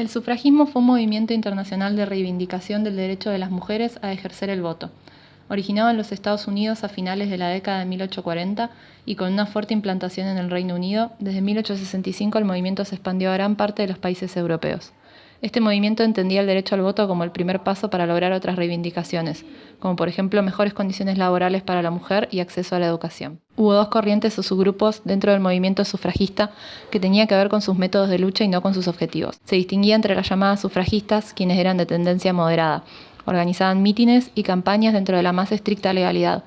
El sufragismo fue un movimiento internacional de reivindicación del derecho de las mujeres a ejercer el voto. Originado en los Estados Unidos a finales de la década de 1840 y con una fuerte implantación en el Reino Unido, desde 1865 el movimiento se expandió a gran parte de los países europeos. Este movimiento entendía el derecho al voto como el primer paso para lograr otras reivindicaciones, como por ejemplo mejores condiciones laborales para la mujer y acceso a la educación. Hubo dos corrientes o subgrupos dentro del movimiento sufragista que tenía que ver con sus métodos de lucha y no con sus objetivos. Se distinguía entre las llamadas sufragistas, quienes eran de tendencia moderada. Organizaban mítines y campañas dentro de la más estricta legalidad.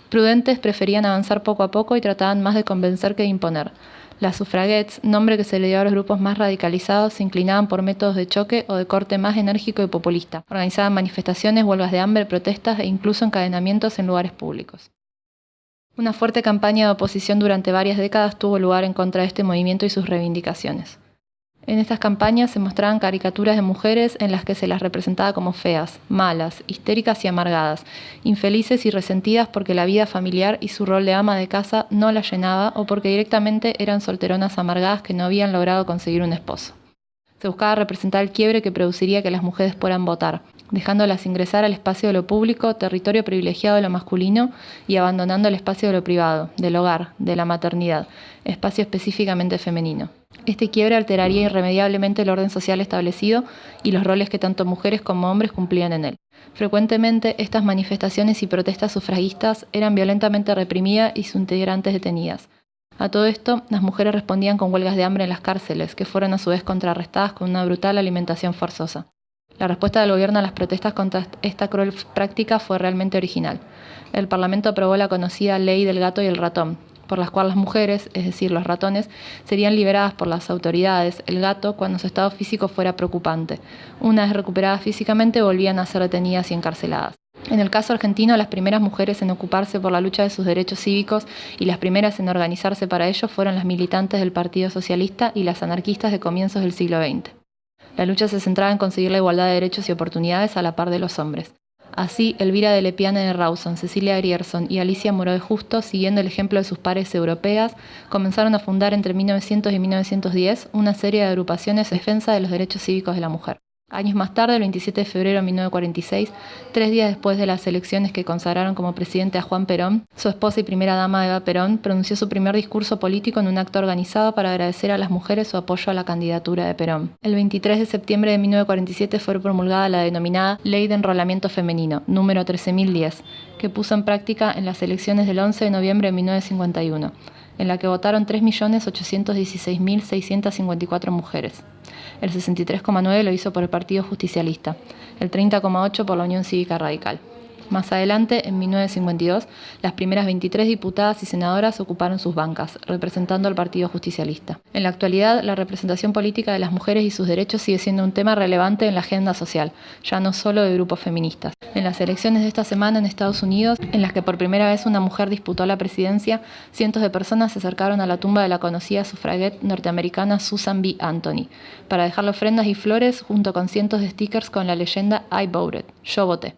Prudentes preferían avanzar poco a poco y trataban más de convencer que de imponer. Las suffragettes, nombre que se le dio a los grupos más radicalizados, se inclinaban por métodos de choque o de corte más enérgico y populista. Organizaban manifestaciones, huelgas de hambre, protestas e incluso encadenamientos en lugares públicos. Una fuerte campaña de oposición durante varias décadas tuvo lugar en contra de este movimiento y sus reivindicaciones. En estas campañas se mostraban caricaturas de mujeres en las que se las representaba como feas, malas, histéricas y amargadas, infelices y resentidas porque la vida familiar y su rol de ama de casa no las llenaba o porque directamente eran solteronas amargadas que no habían logrado conseguir un esposo. Se buscaba representar el quiebre que produciría que las mujeres puedan votar, dejándolas ingresar al espacio de lo público, territorio privilegiado de lo masculino, y abandonando el espacio de lo privado, del hogar, de la maternidad, espacio específicamente femenino. Este quiebre alteraría irremediablemente el orden social establecido y los roles que tanto mujeres como hombres cumplían en él. Frecuentemente, estas manifestaciones y protestas sufragistas eran violentamente reprimidas y sus integrantes detenidas. A todo esto, las mujeres respondían con huelgas de hambre en las cárceles, que fueron a su vez contrarrestadas con una brutal alimentación forzosa. La respuesta del gobierno a las protestas contra esta cruel práctica fue realmente original. El Parlamento aprobó la conocida Ley del Gato y el Ratón, por las cuales las mujeres, es decir, los ratones, serían liberadas por las autoridades, el gato, cuando su estado físico fuera preocupante. Una vez recuperadas físicamente, volvían a ser detenidas y encarceladas. En el caso argentino, las primeras mujeres en ocuparse por la lucha de sus derechos cívicos y las primeras en organizarse para ello fueron las militantes del Partido Socialista y las anarquistas de comienzos del siglo XX. La lucha se centraba en conseguir la igualdad de derechos y oportunidades a la par de los hombres. Así, Elvira de Lepiane de Rawson, Cecilia Grierson y Alicia Moreau de Justo, siguiendo el ejemplo de sus pares europeas, comenzaron a fundar entre 1900 y 1910 una serie de agrupaciones en defensa de los derechos cívicos de la mujer. Años más tarde, el 27 de febrero de 1946, 3 días después de las elecciones que consagraron como presidente a Juan Perón, su esposa y primera dama Eva Perón pronunció su primer discurso político en un acto organizado para agradecer a las mujeres su apoyo a la candidatura de Perón. El 23 de septiembre de 1947 fue promulgada la denominada Ley de Enrolamiento Femenino, número 13.010, que puso en práctica en las elecciones del 11 de noviembre de 1951, en la que votaron 3.816.654 mujeres. El 63,9% lo hizo por el Partido Justicialista, el 30,8% por la Unión Cívica Radical. Más adelante, en 1952, las primeras 23 diputadas y senadoras ocuparon sus bancas, representando al Partido Justicialista. En la actualidad, la representación política de las mujeres y sus derechos sigue siendo un tema relevante en la agenda social, ya no solo de grupos feministas. En las elecciones de esta semana en Estados Unidos, en las que por primera vez una mujer disputó la presidencia, cientos de personas se acercaron a la tumba de la conocida sufragette norteamericana Susan B. Anthony, para dejarle ofrendas y flores junto con cientos de stickers con la leyenda I voted, yo voté.